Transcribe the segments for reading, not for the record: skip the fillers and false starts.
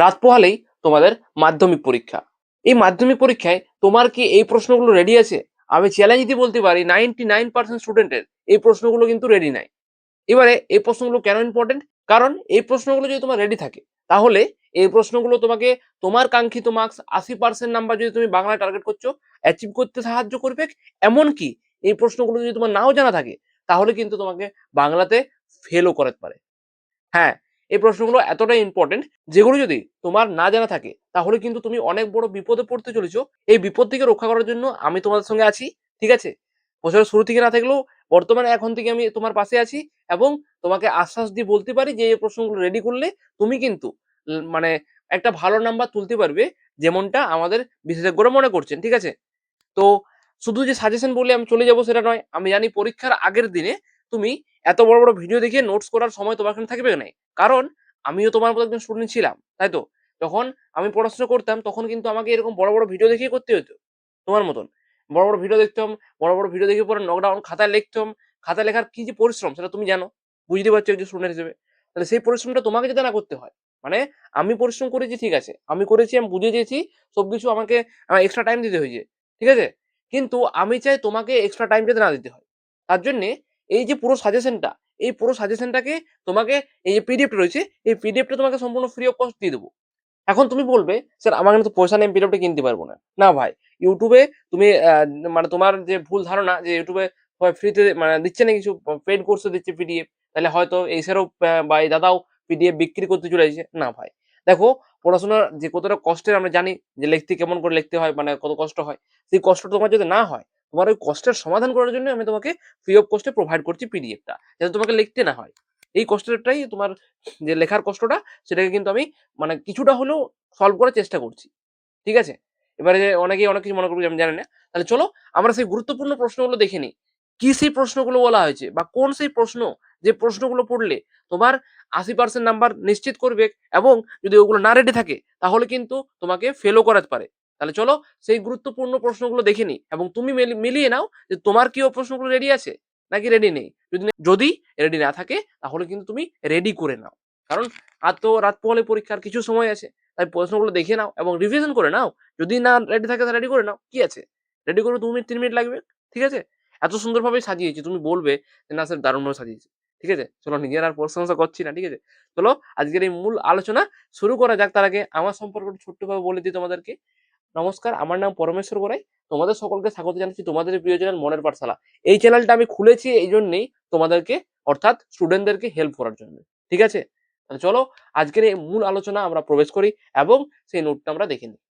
রাত পোহালেই তোমাদের মাধ্যমিক পরীক্ষা। এই মাধ্যমিক পরীক্ষায় তোমার কি এই প্রশ্নগুলো রেডি আছে? আমি চ্যালেঞ্জ দিয়ে বলতে পারি 99% স্টুডেন্টের এই প্রশ্নগুলো কিন্তু রেডি নাই। এবারে এই প্রশ্নগুলো কেন ইম্পর্টেন্ট? কারণ এই প্রশ্নগুলো যদি তোমার রেডি থাকে, তাহলে এই প্রশ্নগুলো তোমাকে তোমার কাঙ্ক্ষিত মার্কস 80% নাম্বার যদি তুমি বাংলায় টার্গেট করছো, অ্যাচিভ করতে সাহায্য করবে। এমনকি এই প্রশ্নগুলো যদি তোমার নাও জানা থাকে, তাহলে কিন্তু তোমাকে বাংলাতে ফেলও করাতে পারে। হ্যাঁ, এই প্রশ্নগুলো এতটাই ইম্পর্টেন্ট, যেগুলো যদি তোমার না জানা থাকে, তাহলে কিন্তু তুমি অনেক বড় বিপদে পড়তে চলেছো। এই বিপদ থেকে রক্ষা করার জন্য আমি তোমাদের সঙ্গে আছি। ঠিক আছে? বছরের শুরু থেকে না থাকলেও বর্তমানে এখন থেকে আমি তোমার পাশে আছি, এবং তোমাকে আশ্বাস দিয়ে বলতে পারি যে এই প্রশ্নগুলো রেডি করলে তুমি কিন্তু মানে একটা ভালো নাম্বার তুলতে পারবে, যেমনটা আমাদের বিশেষজ্ঞরা মনে করছেন। ঠিক আছে? তো শুধু যে সাজেশন বলে আমি চলে যাবো সেটা নয়। আমি জানি পরীক্ষার আগের দিনে তুমি এত বড়, বড় ভিডিও দেখে নোটস করার সময় তোমার এখানে থাকবে নাই। কারণ আমিও তোমার মতো একজন স্টুডেন্ট ছিলাম। তাই তো? যখন আমি পড়াশোনা করতাম তখন কিন্তু আমাকে এরকম বড়, বড় ভিডিও দেখেই করতে হতো। তোমার মতন। বড়, বড় ভিডিও দেখতাম। বড়, বড় ভিডিও দেখে পরে নকডাউন খাতায় লিখতাম। খাতায় লেখার কি যে পরিশ্রম সেটা তুমি জানো। বুঝতে পারছো একজন স্টুডেন্ট হিসেবে। তাহলে সেই পরিশ্রমটা তোমাকে যাতে না করতে হয়। মানে আমি পরিশ্রম করেছি ঠিক আছে। আমি করেছি, আমি বুঝে গেছি সবকিছু আমাকে এক্সট্রা টাইম দিতে হয়েছে। ঠিক আছে? কিন্তু আমি চাই তোমাকে এক্সট্রা টাইম যাতে না দিতে হয়। তার জন্যে এই যে পুরো সাজেশনটা, এই পুরো সাজেশনটাকে তোমাকে, এই যে পিডিএফ টা রয়েছে, এই পিডিএফ টা তোমাকে সম্পূর্ণ ফ্রি অফ কস্ট দিয়ে দেবো। এখন তুমি বলবে, "স্যার আমার কাছে তো পয়সা নেই, আমি পিডিএফ টা কিনতে পারব না।" না ভাই, YouTube এ তুমি মানে তোমার যে ভুল ধারণা যে YouTube এ হয় ফ্রিতে মানে দিচ্ছে না কিছু, পেইড কোর্সে দিচ্ছে পিডিএফ। তাহলে হয়তো এই স্যারও বা এই দাদাও পিডিএফ বিক্রি করতে চলে এসেছে। না ভাই। দেখো, পড়াশোনার যে কতটা কষ্টের আমরা জানি, যে লিখতে কেমন করে লিখতে হয়, মানে কত কষ্ট হয়। সেই কষ্টটা তোমার যদি না হয়, তোমার ওই কষ্টের সমাধান করার জন্য আমি তোমাকে free of cost A provide করছি পিডিএফ টা। যাতে তোমাকে লিখতে না হয়। এই কষ্টটাই তোমার, যে লেখার কষ্টটা, সেটাকে কিন্তু আমি মানে কিছুটা হলেও সলভ করার চেষ্টা করছি। ঠিক আছে? এবারে অনেকেই অনেক কিছু মনে করবে যে আমি জানি না। তাহলে চলো আমরা সেই গুরুত্বপূর্ণ প্রশ্নগুলো দেখে নিই। কি সেই প্রশ্নগুলো বলা হয়েছে, বা কোন সেই প্রশ্ন, যে প্রশ্নগুলো পড়লে তোমার 80% নাম্বার নিশ্চিত করবে, এবং যদি ওগুলো না রেডি থাকে তাহলে কিন্তু তোমাকে ফেলও করাতে পারে। তাহলে চলো সেই গুরুত্বপূর্ণ প্রশ্নগুলো দেখে নিই, এবং তুমি মিলিয়ে নাও যে তোমার কি ও প্রশ্নগুলো রেডি আছে নাকি রেডি নেই। যদি রেডি না থাকে তাহলে কিন্তু তুমি রেডি করে নাও। কারণ আর তো রাত পোহালে পরীক্ষার কিছু সময় আছে। তাই প্রশ্নগুলো দেখে নাও এবং রিভিশন করে নাও। যদি না রেডি থাকে তাহলে রেডি করে নাও। কি আছে? রেডি করতে ২ মিনিট ৩ মিনিট লাগবে। ঠিক আছে? এত সুন্দরভাবে সাজিয়েছি, তুমি বলবে যে, "না স্যার দারুণভাবে সাজিয়েছি।" ঠিক আছে? চলো নিজের আর প্রশংসা করছি না। ঠিক আছে? চলো আজকের এই মূল আলোচনা শুরু করা যাক। তার আগে আমার সম্পর্কে একটু ছোট্টভাবে বলে দিই তোমাদেরকে। নমস্কার, আমার নাম পরমেশ্বর গোড়াই। তোমাদের সকলকে স্বাগত জানাচ্ছি তোমাদের প্রিয় চ্যানেল মনের পাঠশালা। এই চ্যানেলটা আমি খুলেছি এইজন্যেই, তোমাদেরকে অর্থাৎ স্টুডেন্টদেরকে হেল্প করার জন্য। ঠিক আছে? তাহলে চলো আজকের এই মূল আলোচনা আমরা প্রবেশ করি, এবং সেই নোটটা আমরা দেখে নিই।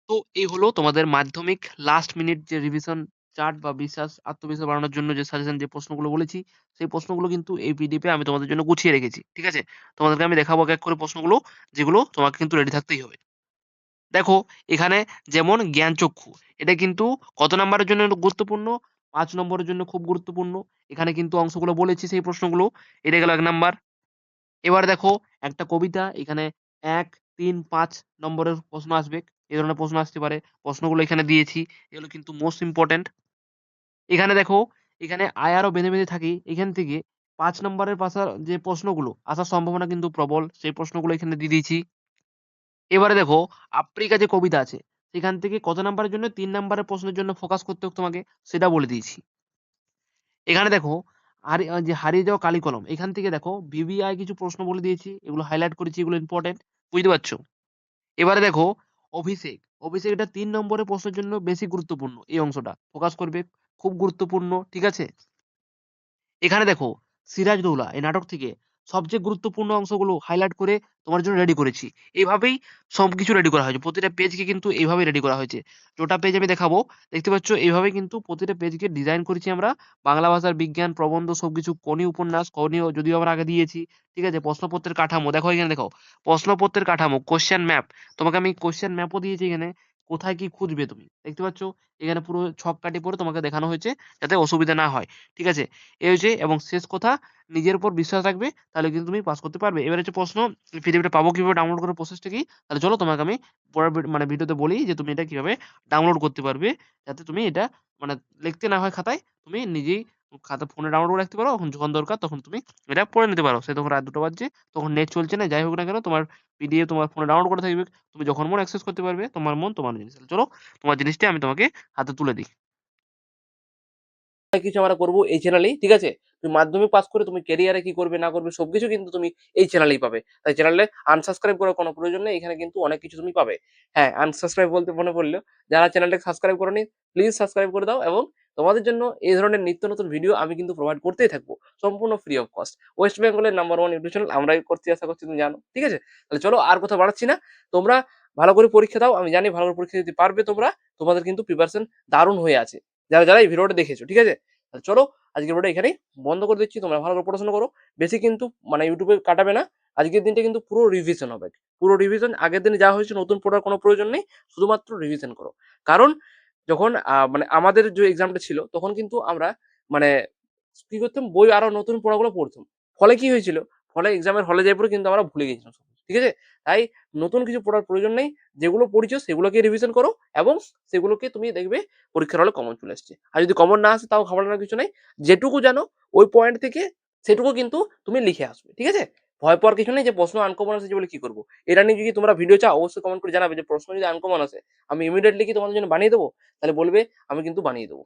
তো এই হলো তোমাদের মাধ্যমিক লাস্ট মিনিট যে রিভিশন চার্ট বা আত্মবিশ্বাস বাড়ানোর জন্য যে সাজেশন, যে প্রশ্নগুলো বলেছি, সেই প্রশ্নগুলো কিন্তু এই পিডিএফ এ আমি তোমাদের জন্য গুছিয়ে রেখেছি। ঠিক আছে? তোমাদেরকে আমি দেখাবো এক, এক করে প্রশ্নগুলো, যেগুলো তোমাকে কিন্তু রেডি থাকতেই হবে। দেখো, এখানে যেমন জ্ঞানচক্ষু, এটা কিন্তু কত নাম্বারের জন্য গুরুত্বপূর্ণ? ৫ নম্বরের জন্য খুব গুরুত্বপূর্ণ। এখানে কিন্তু অংশগুলো বলেছি সেই প্রশ্নগুলো। এটা গেল ১ নাম্বার। এবার দেখো, একটা কবিতা, এখানে ১, ৩, ৫ নম্বরের প্রশ্ন আসবে। এ ধরনের প্রশ্ন আসতে পারে। প্রশ্নগুলো এখানে দিয়েছি। এগুলো কিন্তু মোস্ট ইম্পোর্টেন্ট। এখানে দেখো, এখানে আরও বেঁধে, বেঁধে থাকি। এখান থেকে ৫ নম্বরের যে প্রশ্নগুলো আসার সম্ভাবনা কিন্তু প্রবল। সেই প্রশ্নগুলো এখানে দিয়ে দিয়েছি। এবারে দেখো, আফ্রিকা যে কবিতা আছে, সেখান থেকে কত নাম্বারের জন্য ৩ নাম্বারের প্রশ্নের জন্য ফোকাস করতে হবে তোমাকে, সেটা বলে দিয়েছি। এখানে দেখো, যে হারিয়ে যাওয়া কালি কলম, এখান থেকে দেখো ভিভিআই কিছু প্রশ্ন বলে দিয়েছি। এগুলো হাইলাইট করেছি, এগুলো ইম্পোর্টেন্ট। বুঝতে পারছো? এবারে দেখো, অভিষেক। অভিষেক এটা ৩ নম্বরের প্রশ্নের জন্য বেশি গুরুত্বপূর্ণ, এই অংশটা। ফোকাস করবে, খুব গুরুত্বপূর্ণ। ঠিক আছে? এখানে দেখো, সিরাজদৌল্লা এই নাটক থেকে সবচেয়ে গুরুত্বপূর্ণ অংশগুলো হাইলাইট করে তোমার জন্য রেডি করেছি। এভাবেই সবকিছু রেডি করা হয়েছে। প্রতিটা পেজকে কিন্তু এইভাবেই রেডি করা হয়েছে। গোটা পেজ আমি দেখাবো। দেখতে পাচ্ছ, এইভাবেই কিন্তু প্রতিটা পেজকে ডিজাইন করেছি আমরা। বাংলা ভাষার বিজ্ঞান, প্রবন্ধ সবকিছু, কোনি উপন্যাস, কোনি যদিও আমরা আগে দিয়েছি। ঠিক আছে? প্রশ্নপত্রের কাঠামো দেখো, এখানে দেখো। প্রশ্নপত্রের কাঠামো, কোয়েশ্চেন ম্যাপ। তোমাকে আমি কোয়েশ্চেন ম্যাপও দিয়েছি এখানে। কোথায় কি খুঁজবে তুমি। দেখতে পাচ্ছ? এখানে পুরো ছককাঠি করে তোমাকে দেখানো হয়েছে, যাতে অসুবিধা না হয়। ঠিক আছে? এই হচ্ছে, এবং শেষ কথা, নিজের উপর বিশ্বাস রাখবে, তাহলে কিন্তু তুমি পাস করতে পারবে। এবার হচ্ছে প্রশ্ন, পিডিএফটা পাবো কিভাবে, ডাউনলোড করার প্রসেসটা কি? তাহলে চলো তোমাকে আমি পরের মানে ভিডিওতে বলি যে তুমি এটা কিভাবে ডাউনলোড করতে পারবে, যাতে তুমি এটা মানে লিখতে না হয় খাতায়, তুমি নিজেই খাতা ফোনে ডাউনলোড করে রাখতে পারো। এখন যখন দরকার তখন তুমি এটা পড়ে নিতে পারো। সে তখন রাত ২ঃ০০ বাজছে, তখন নেট চলছে না, যাই হোক না কেন তোমার পিডিএফ তোমার ফোনে ডাউনলোড করা থাকবে। তুমি যখন মন অ্যাক্সেস করতে পারবে। তোমার মন তোমার জিনিস। চলো তোমার জিনিসটি আমি তোমাকে হাতে তুলে দিই। কিছু আমরা করবো এই চ্যানেলেই, ঠিক আছে? তুমি মাধ্যমিক পাস করে তুমি ক্যারিয়ারে কি করবে না করবে সবকিছু কিন্তু তুমি এই চ্যানেলেই পাবে। তাই চ্যানেলে আনসাবস্ক্রাইব করার কোনো প্রয়োজন নেই। এখানে কিন্তু অনেক কিছু তুমি পাবে। হ্যাঁ, আনসাবস্ক্রাইব বলতে মনে পড়লো, যারা চ্যানেলটাকে সাবস্ক্রাইব করোনি প্লিজ সাবস্ক্রাইব করে দাও, এবং তোমাদের জন্য এই ধরনের নিত্য নতুন ভিডিও আমি কিন্তু প্রোভাইড করতেই থাকবো সম্পূর্ণ ফ্রি অফ কস্ট। ওয়েস্ট বেঙ্গলের নাম্বার 1 ইউটিউব চ্যানেল আমরাই করছি, আশা করছি তুমি জানো। ঠিক আছে? তাহলে চলো আর কথা বাড়াচ্ছি না। তোমরা ভালো করে পরীক্ষা দাও। আমি জানি ভালো করে পরীক্ষা দিতে পারবে তোমরা। তোমাদের কিন্তু প্রিপারেশন দারুণ হয়ে আছে। যারা এই ভিডিওটা দেখেছো, ঠিক আছে? তাহলে চলো আজকের ভিডিওটা এখানেই বন্ধ করে দিচ্ছি। তোমরা ভালো করে পড়াশোনা করো। বেশি কিন্তু মানে ইউটিউবে কাটাবে না। আজকের দিনটা কিন্তু পুরো রিভিশন হবে। পুরো রিভিশন, আগের দিনে যা হয়েছে নতুন পড়ার কোনো প্রয়োজন নেই। শুধুমাত্র রিভিশন করো। কারণ যখন মানে আমাদের যে এক্সামটা ছিল তখন কিন্তু আমরা মানে কি করতাম, বই আরো নতুন পড়াগুলো পড়তাম। ফলে কি হয়েছিল? ফলে এক্সামের হলে যাওয়ার পরে কিন্তু আমরা ভুলে গেছিলাম সব কিছু। ঠিক আছে? তাই নতুন কিছু পড়ার প্রয়োজন নেই। যেগুলো পড়েছো সেগুলোকে রিভিশন করো, এবং সেগুলোকে তুমি দেখবে পরীক্ষার হলে কমন চলে আসছে। আর যদি কমন না আসে তাও ঘাবড়ানোর কিছু নাই। যেটুকু জানো ওই পয়েন্ট থেকে সেটুকু কিন্তু তুমি লিখে আসবে। ঠিক আছে? ভয় পাওয়ার কিছু নেই যে প্রশ্ন আনকমন আসছে বলে কি করব? এটা নিয়ে যদি তোমরা ভিডিও চাও অবশ্যই কমেন্ট করে জানাবে যে প্রশ্ন যদি আনকমন আসে আমি ইমিডিয়েটলি কি তোমাদের জন্য বানিয়ে দেবো? তাহলে বলবে, আমি কিন্তু বানিয়ে দেবো।